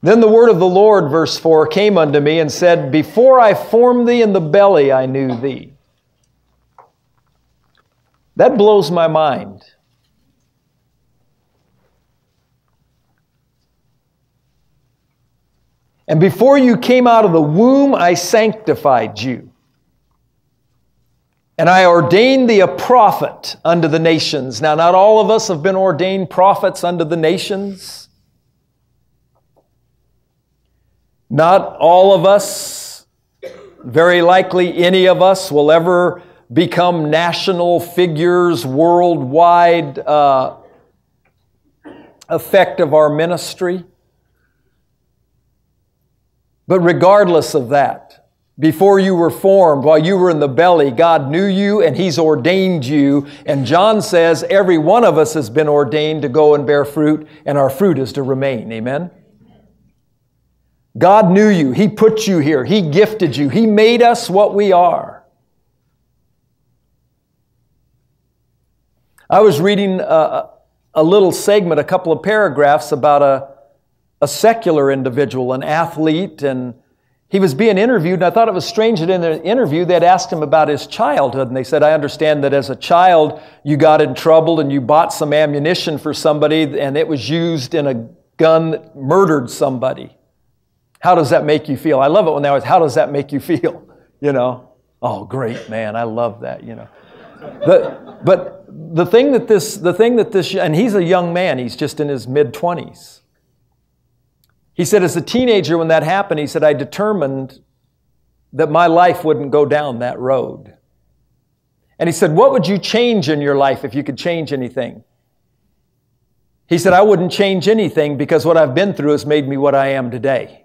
Then the word of the Lord, verse 4, came unto me and said, Before I formed thee in the belly, I knew thee. That blows my mind. And before you came out of the womb, I sanctified you. And I ordained thee a prophet unto the nations. Now, not all of us have been ordained prophets unto the nations. Not all of us, very likely any of us, will ever become national figures, worldwide effect of our ministry. But regardless of that, before you were formed, while you were in the belly, God knew you and He's ordained you. And John says every one of us has been ordained to go and bear fruit, and our fruit is to remain. Amen? God knew you. He put you here. He gifted you. He made us what we are. I was reading a little segment, a couple of paragraphs about a secular individual, an athlete, and he was being interviewed, and I thought it was strange that in the interview they'd asked him about his childhood, and they said, I understand that as a child you got in trouble and you bought some ammunition for somebody and it was used in a gun that murdered somebody. How does that make you feel? I love it when they always, how does that make you feel? You know, oh, great, man, I love that, you know. But the thing that this, and he's a young man, he's just in his mid-20s. He said, as a teenager when that happened, he said, I determined that my life wouldn't go down that road. And he said, what would you change in your life if you could change anything? He said, I wouldn't change anything because what I've been through has made me what I am today.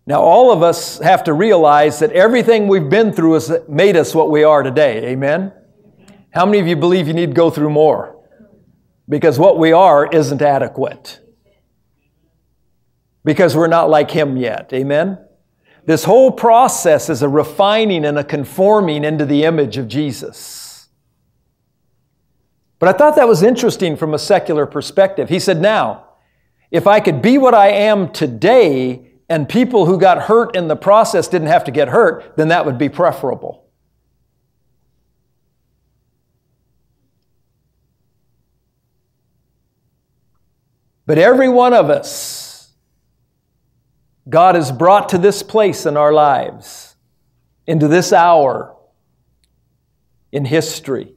Now, all of us have to realize that everything we've been through has made us what we are today. Amen? How many of you believe you need to go through more? Because what we are isn't adequate. Because we're not like Him yet. Amen? This whole process is a refining and a conforming into the image of Jesus. But I thought that was interesting from a secular perspective. He said, now, if I could be what I am today and people who got hurt in the process didn't have to get hurt, then that would be preferable. But every one of us, God has brought to this place in our lives, into this hour in history.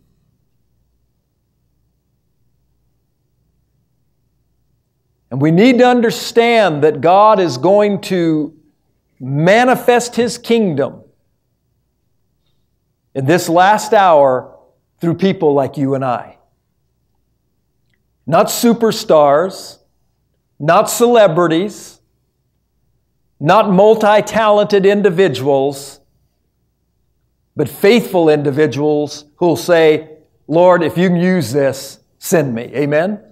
And we need to understand that God is going to manifest His kingdom in this last hour through people like you and I. Not superstars, not celebrities, not multi-talented individuals, but faithful individuals who will say, Lord, if you can use this, send me. Amen?